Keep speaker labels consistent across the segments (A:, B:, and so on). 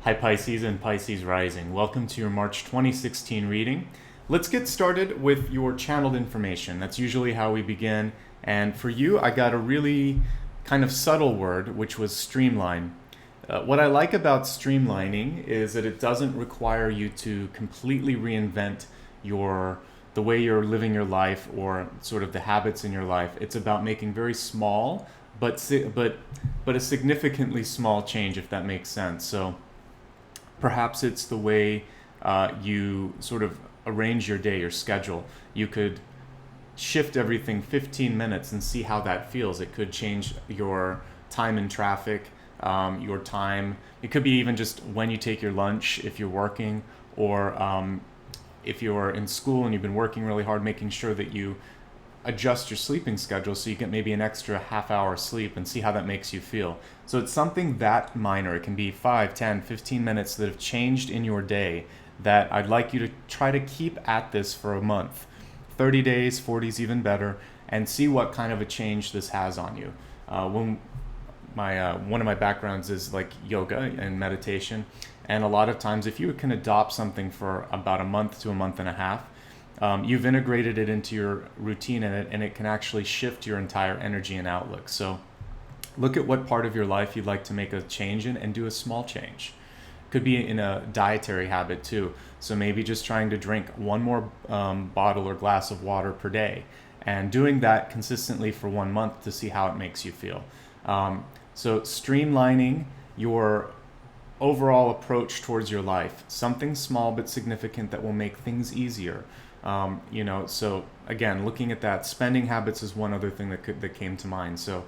A: Hi Pisces and Pisces Rising. Welcome to your March 2016 reading. Let's get started with your channeled information. That's usually how we begin. And for you, I got a really kind of subtle word, which was streamline. What I like about streamlining is that it doesn't require you to completely reinvent the way you're living your life or sort of the habits in your life. It's about making very small, but a significantly small change, if that makes sense. So perhaps it's the way you sort of arrange your day, your schedule. You could shift everything 15 minutes and see how that feels. It could change your time in traffic, your time. It could be even just when you take your lunch if you're working, or if you're in school and you've been working really hard, making sure that you adjust your sleeping schedule so you get maybe an extra half hour sleep and see how that makes you feel. So it's something that minor. It can be 5, 10, 15 minutes that have changed in your day that I'd like you to try to keep at this for a month. 30 days, 40 is even better, and see what kind of a change this has on you. One of my backgrounds is like yoga and meditation, and a lot of times if you can adopt something for about a month to a month and a half, you've integrated it into your routine, and it can actually shift your entire energy and outlook. So look at what part of your life you'd like to make a change in and do a small change. Could be in a dietary habit too. So maybe just trying to drink one more bottle or glass of water per day, and doing that consistently for 1 month to see how it makes you feel. So streamlining your overall approach towards your life, something small but significant that will make things easier. So again, looking at that, spending habits is one other thing that came to mind. So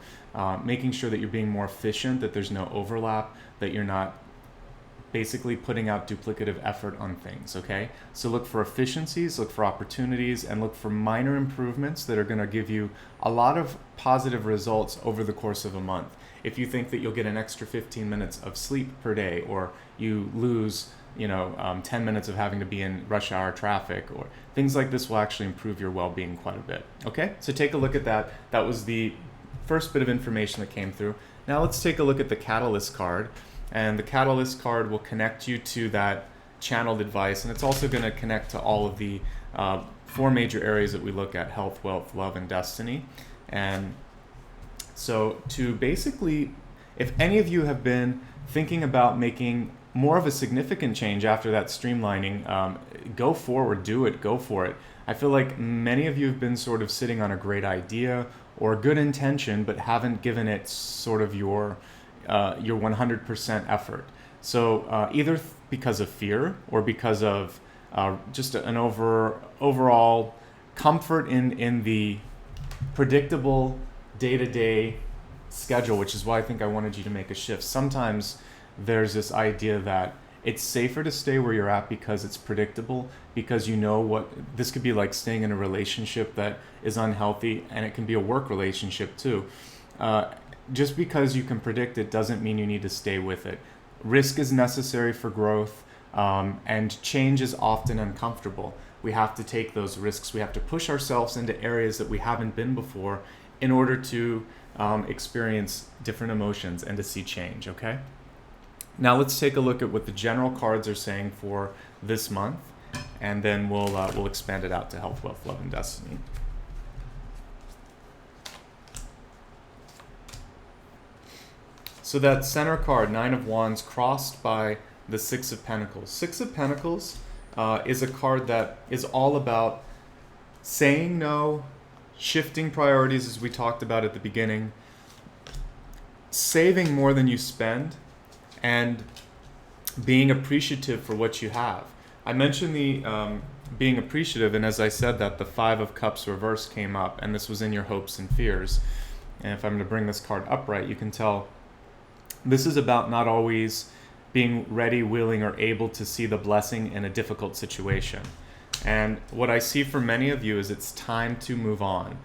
A: making sure that you're being more efficient, that there's no overlap, that you're not basically putting out duplicative effort on things, okay? So look for efficiencies, look for opportunities, and look for minor improvements that are going to give you a lot of positive results over the course of a month. If you think that you'll get an extra 15 minutes of sleep per day, or you lose 10 minutes of having to be in rush hour traffic, or things like this will actually improve your well-being quite a bit. Okay, so take a look at that. That was the first bit of information that came through. Now let's take a look at the Catalyst card, and the Catalyst card will connect you to that channeled advice, and it's also going to connect to all of the 4 major areas that we look at: health, wealth, love, and destiny. And so to basically, if any of you have been thinking about making more of a significant change after that streamlining, go forward, do it, go for it. I feel like many of you have been sort of sitting on a great idea or a good intention, but haven't given it sort of your 100% effort. So either because of fear or because of just an overall comfort in the predictable day-to-day schedule, which is why I think I wanted you to make a shift. Sometimes there's this idea that it's safer to stay where you're at because it's predictable, because you know what this could be like staying in a relationship that is unhealthy, and it can be a work relationship too. Just because you can predict it doesn't mean you need to stay with it. Risk is necessary for growth, and change is often uncomfortable. We have to take those risks. We have to push ourselves into areas that we haven't been before in order to experience different emotions and to see change, okay? Now let's take a look at what the general cards are saying for this month, and then we'll expand it out to health, wealth, love, and destiny. So that center card, 9 of Wands, crossed by the 6 of Pentacles. 6 of Pentacles is a card that is all about saying no, shifting priorities, as we talked about at the beginning, saving more than you spend, and being appreciative for what you have. I mentioned the being appreciative, and as I said that, the 5 of Cups reversed came up, and this was in your hopes and fears. And if I'm going to bring this card upright, you can tell this is about not always being ready, willing, or able to see the blessing in a difficult situation. And what I see for many of you is it's time to move on.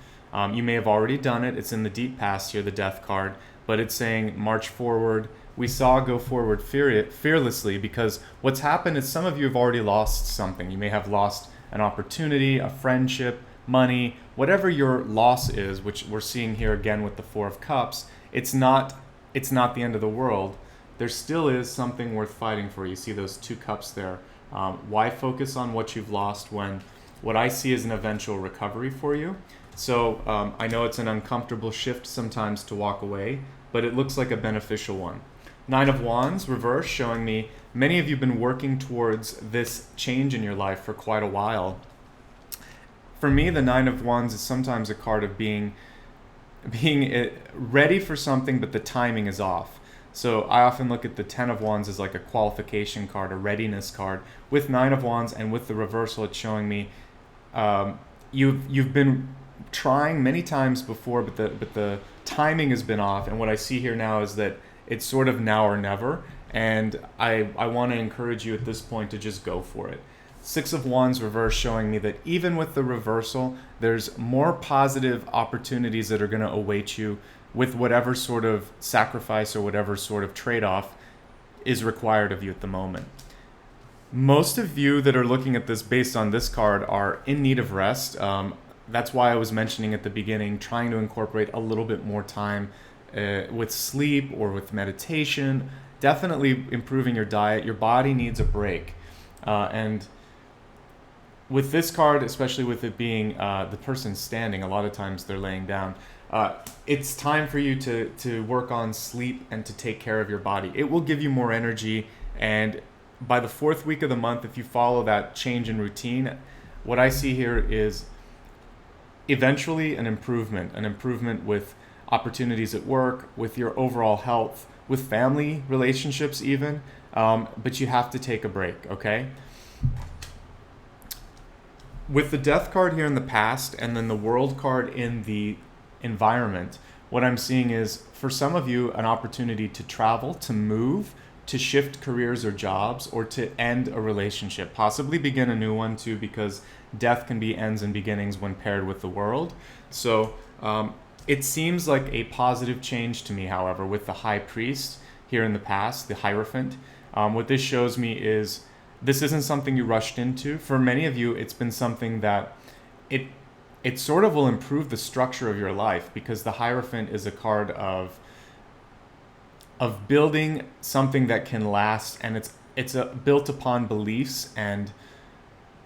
A: You may have already done it. It's in the deep past here, the Death card, but it's saying march forward. We saw go forward fearlessly, because what's happened is some of you have already lost something. You may have lost an opportunity, a friendship, money, whatever your loss is, which we're seeing here again with the 4 of Cups. It's not the end of the world. there still is something worth fighting for. You see those two cups there. Why focus on what you've lost when what I see is an eventual recovery for you? So I know it's an uncomfortable shift sometimes to walk away, but it looks like a beneficial one. Nine of Wands, reverse, showing me many of you have been working towards this change in your life for quite a while. For me, the Nine of Wands is sometimes a card of being ready for something, but the timing is off. So I often look at the Ten of Wands as like a qualification card, a readiness card. With Nine of Wands and with the reversal, it's showing me you've been trying many times before, but the timing has been off. And what I see here now is that it's sort of now or never. And I want to encourage you at this point to just go for it. Six of Wands reverse, showing me that even with the reversal, there's more positive opportunities that are going to await you with whatever sort of sacrifice or whatever sort of trade-off is required of you at the moment. Most of you that are looking at this based on this card are in need of rest. That's why I was mentioning at the beginning, trying to incorporate a little bit more time with sleep or with meditation. Definitely improving your diet. Your body needs a break. And with this card, especially with it being the person standing, a lot of times they're laying down. It's time for you to work on sleep and to take care of your body. It will give you more energy, and by the fourth week of the month, if you follow that change in routine, what I see here is eventually an improvement with opportunities at work, with your overall health, with family relationships even, but you have to take a break, okay? With the Death card here in the past and then the World card in the environment, what I'm seeing is for some of you an opportunity to travel, to move, to shift careers or jobs, or to end a relationship, possibly begin a new one too, because death can be ends and beginnings when paired with the World. So it seems like a positive change to me, however, with the High Priest here in the past, the Hierophant. What this shows me is this isn't something you rushed into. For many of you, it's been something that it sort of will improve the structure of your life, because the Hierophant is a card of building something that can last, and it's built upon beliefs and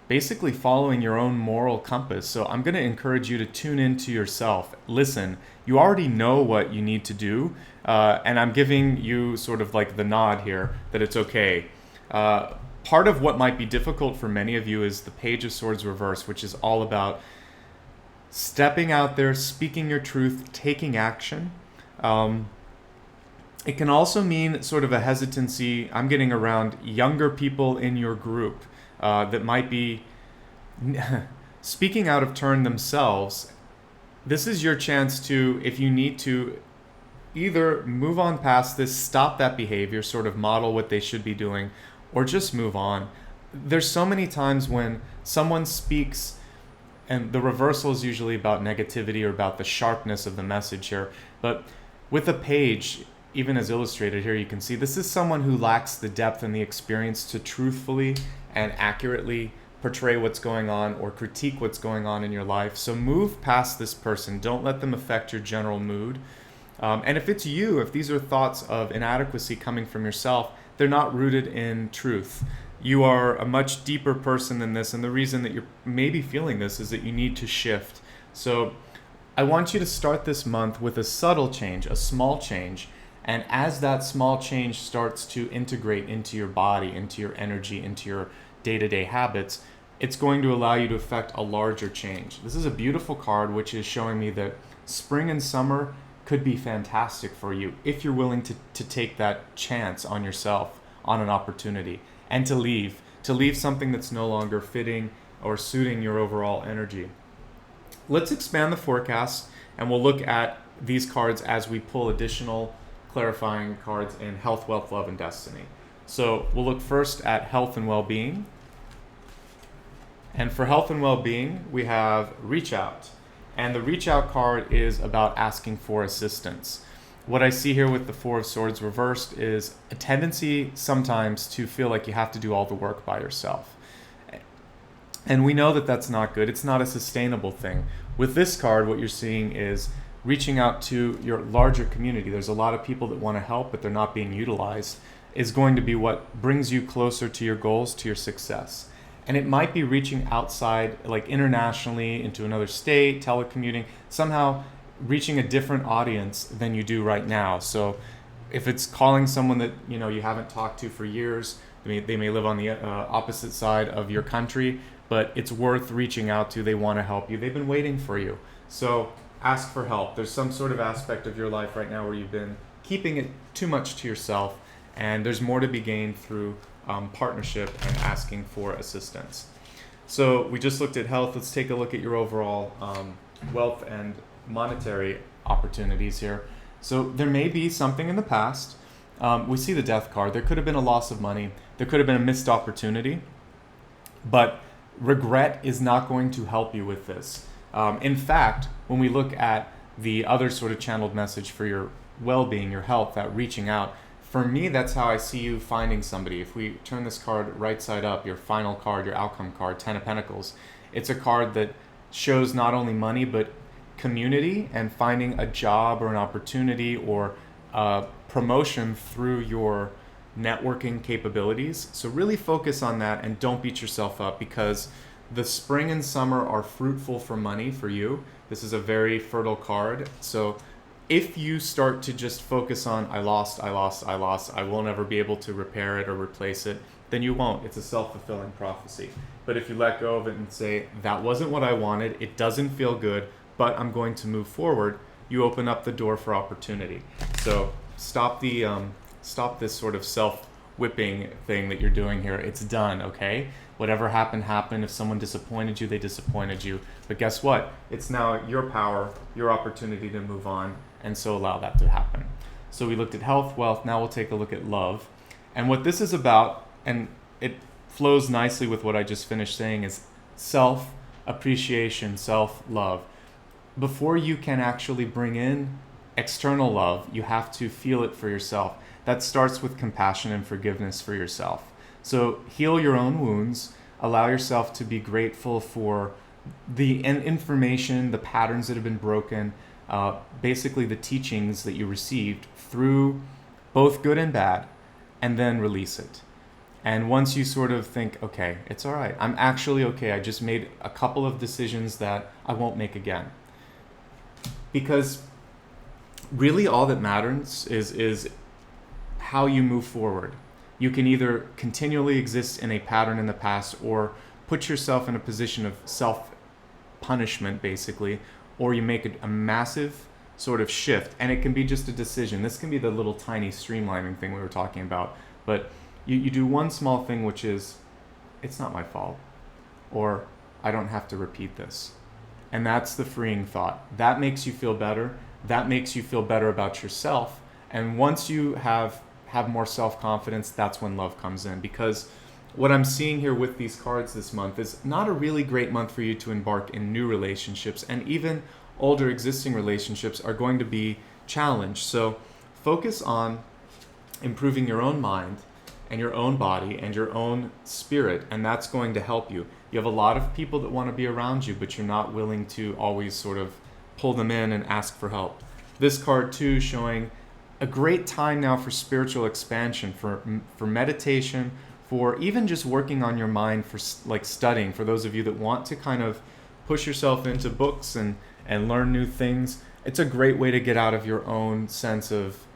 A: basically following your own moral compass. So I'm going to encourage you to tune into yourself. Listen, you already know what you need to do, and I'm giving you sort of like the nod here that it's okay. Part of what might be difficult for many of you is the Page of Swords reverse, which is all about stepping out there, speaking your truth, taking action. It can also mean sort of a hesitancy. I'm getting around younger people in your group that might be speaking out of turn themselves. This is your chance to, if you need to, either move on past this, stop that behavior, sort of model what they should be doing, or just move on. There's so many times when someone speaks, and the reversal is usually about negativity or about the sharpness of the message here. But with a page, even as illustrated here, you can see this is someone who lacks the depth and the experience to truthfully and accurately portray what's going on or critique what's going on in your life. So move past this person. Don't let them affect your general mood. And if it's you, if these are thoughts of inadequacy coming from yourself, they're not rooted in truth. You are a much deeper person than this, and the reason that you're maybe feeling this is that you need to shift. So I want you to start this month with a subtle change, a small change, and as that small change starts to integrate into your body, into your energy, into your day-to-day habits, it's going to allow you to affect a larger change. This is a beautiful card, which is showing me that spring and summer could be fantastic for you if you're willing to take that chance on yourself, on an opportunity, and to leave something that's no longer fitting or suiting your overall energy. Let's expand the forecast, and we'll look at these cards as we pull additional clarifying cards in health, wealth, love, and destiny. So we'll look first at health and well-being. And for health and well-being, we have reach out. And the reach out card is about asking for assistance. What I see here with the Four of Swords reversed is a tendency sometimes to feel like you have to do all the work by yourself. And we know that that's not good. It's not a sustainable thing. With this card, what you're seeing is reaching out to your larger community. There's a lot of people that want to help, but they're not being utilized, is going to be what brings you closer to your goals, to your success. And it might be reaching outside, like internationally, into another state, telecommuting, somehow reaching a different audience than you do right now. So if it's calling someone that you haven't talked to for years, they may live on the opposite side of your country, but it's worth reaching out to. They want to help you. They've been waiting for you. So ask for help. There's some sort of aspect of your life right now where you've been keeping it too much to yourself, and there's more to be gained through partnership and asking for assistance. So we just looked at health. Let's take a look at your overall wealth and monetary opportunities here. So there may be something in the past. We see the death card. There could have been a loss of money. There could have been a missed opportunity. But regret is not going to help you with this. In fact, when we look at the other sort of channeled message for your well-being, your health, that reaching out, for me, that's how I see you finding somebody. If we turn this card right side up, your final card, your outcome card, 10 of Pentacles, it's a card that shows not only money, but community and finding a job or an opportunity or promotion through your networking capabilities. So really focus on that and don't beat yourself up, because the spring and summer are fruitful for money for you. This is a very fertile card. So if you start to just focus on I lost, I will never be able to repair it or replace it, then you won't. It's a self-fulfilling prophecy. But if you let go of it and say, that wasn't what I wanted, it doesn't feel good, but I'm going to move forward, you open up the door for opportunity. So stop this sort of self-whipping thing that you're doing here. It's done, okay? Whatever happened, happened. If someone disappointed you, they disappointed you. But guess what? It's now your power, your opportunity to move on, and so allow that to happen. So we looked at health, wealth. Now we'll take a look at love. And what this is about, and it flows nicely with what I just finished saying, is self-appreciation, self-love. Before you can actually bring in external love, you have to feel it for yourself. That starts with compassion and forgiveness for yourself. So heal your own wounds, allow yourself to be grateful for the information, the patterns that have been broken, basically the teachings that you received through both good and bad, and then release it. And once you sort of think, okay, it's all right, I'm actually okay, I just made a couple of decisions that I won't make again. Because really all that matters is how you move forward. You can either continually exist in a pattern in the past or put yourself in a position of self-punishment, basically, or you make a massive sort of shift, and it can be just a decision. This can be the little tiny streamlining thing we were talking about, but you do one small thing, which is, it's not my fault, or I don't have to repeat this. And that's the freeing thought. That makes you feel better. That makes you feel better about yourself. And once you have more self-confidence, that's when love comes in. Because what I'm seeing here with these cards this month is not a really great month for you to embark in new relationships, and even older existing relationships are going to be challenged. So focus on improving your own mind and your own body and your own spirit, and that's going to help you. You have a lot of people that want to be around you, but you're not willing to always sort of pull them in and ask for help. This card too showing a great time now for spiritual expansion, for meditation, for even just working on your mind, for like studying, for those of you that want to kind of push yourself into books and learn new things. It's a great way to get out of your own sense of,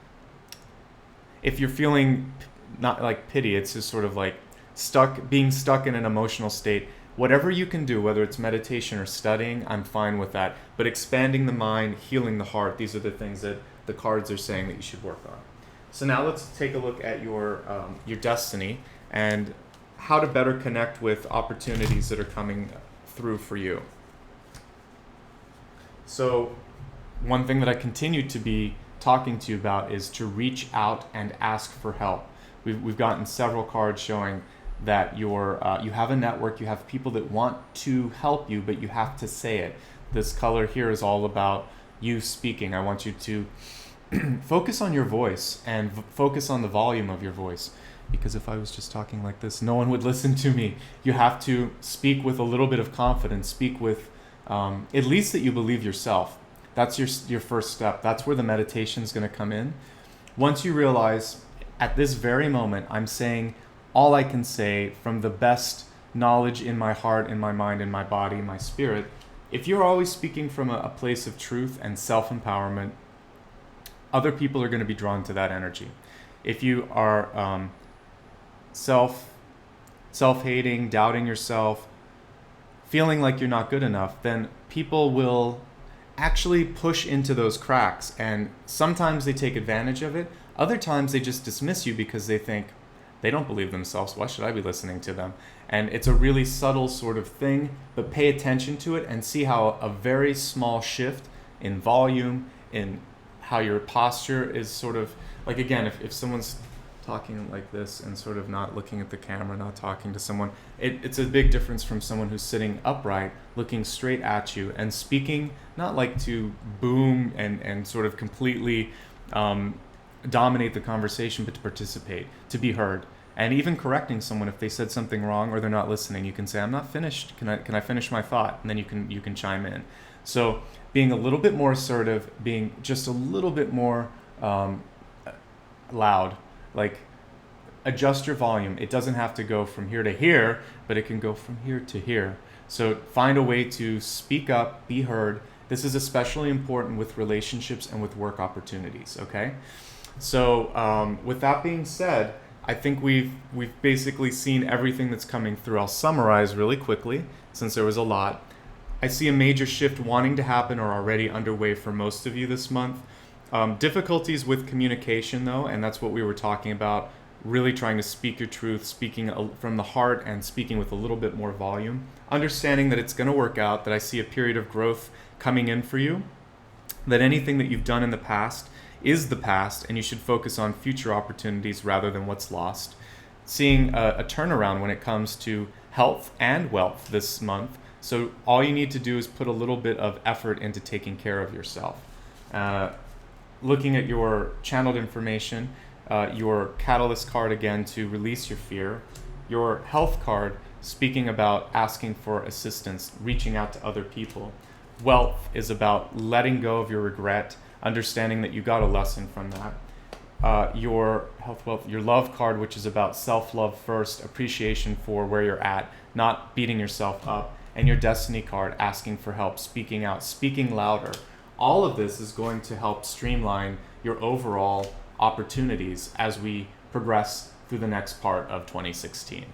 A: if you're feeling not like pity, it's just sort of like being stuck in an emotional state. Whatever you can do, whether it's meditation or studying, I'm fine with that. But expanding the mind, healing the heart, these are the things that the cards are saying that you should work on. So now let's take a look at your destiny and how to better connect with opportunities that are coming through for you. So one thing that I continue to be talking to you about is to reach out and ask for help. We've gotten several cards showing that you have a network, you have people that want to help you, but you have to say it. This color here is all about you speaking. I want you to focus on your voice and focus on the volume of your voice. Because if I was just talking like this, no one would listen to me. You have to speak with a little bit of confidence, speak with at least that you believe yourself. That's your first step. That's where the meditation is going to come in. Once you realize, at this very moment, I'm saying all I can say from the best knowledge in my heart, in my mind, in my body, my spirit. If you're always speaking from a place of truth and self-empowerment, other people are going to be drawn to that energy. If you are self-hating, doubting yourself, feeling like you're not good enough, then people will actually push into those cracks, and sometimes they take advantage of it. Other times they just dismiss you because they think they don't believe themselves. Why should I be listening to them? And it's a really subtle sort of thing, but pay attention to it and see how a very small shift in volume, in how your posture is sort of like, again, if someone's talking like this and sort of not looking at the camera, not talking to someone, it's a big difference from someone who's sitting upright, looking straight at you and speaking, not like to boom and sort of completely dominate the conversation, but to participate, to be heard. And even correcting someone if they said something wrong or they're not listening, you can say, I'm not finished. Can I finish my thought? And then you can chime in. So being a little bit more assertive, being just a little bit more loud, like adjust your volume. It doesn't have to go from here to here, but it can go from here to here. So find a way to speak up, be heard. This is especially important with relationships and with work opportunities, okay? So with that being said, I think we've basically seen everything that's coming through. I'll summarize really quickly since there was a lot. I see a major shift wanting to happen or already underway for most of you this month. Difficulties with communication though, and that's what we were talking about, really trying to speak your truth, speaking from the heart and speaking with a little bit more volume. Understanding that it's going to work out, that I see a period of growth coming in for you, that anything that you've done in the past is the past, and you should focus on future opportunities rather than what's lost. Seeing a turnaround when it comes to health and wealth this month. So all you need to do is put a little bit of effort into taking care of yourself. Looking at your channeled information, your catalyst card again to release your fear, your health card speaking about asking for assistance, reaching out to other people. Wealth is about letting go of your regret, understanding that you got a lesson from that. Your health, wealth, your love card, which is about self-love first, appreciation for where you're at, not beating yourself up, and your destiny card, asking for help, speaking out, speaking louder. All of this is going to help streamline your overall opportunities as we progress through the next part of 2016.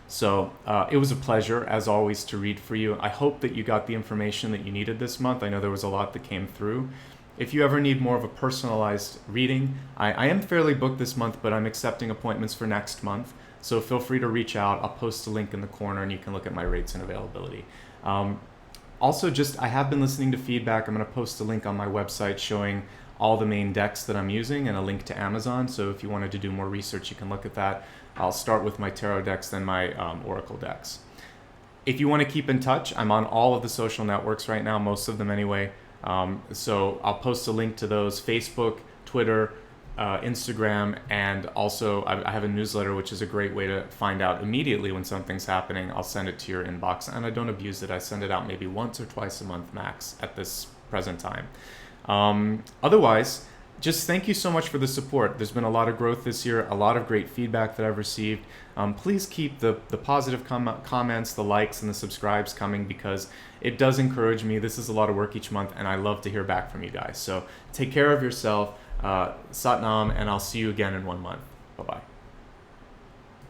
A: So it was a pleasure, as always, to read for you. I hope that you got the information that you needed this month. I know there was a lot that came through. If you ever need more of a personalized reading, I am fairly booked this month, but I'm accepting appointments for next month. So feel free to reach out. I'll post a link in the corner and you can look at my rates and availability. Also, I have been listening to feedback. I'm going to post a link on my website showing all the main decks that I'm using and a link to Amazon. So if you wanted to do more research, you can look at that. I'll start with my tarot decks, then my oracle decks. If you want to keep in touch, I'm on all of the social networks right now, most of them anyway. So I'll post a link to those: Facebook, Twitter, Instagram, and also I have a newsletter, which is a great way to find out immediately when something's happening. I'll send it to your inbox, and I don't abuse it. I send it out maybe once or twice a month max at this present time. Otherwise, just thank you so much for the support. There's been a lot of growth this year, a lot of great feedback that I've received. Please keep the positive comments, the likes, and the subscribes coming, because it does encourage me. This is a lot of work each month, and I love to hear back from you guys. So take care of yourself. Sat Nam, and I'll see you again in 1 month. Bye-bye.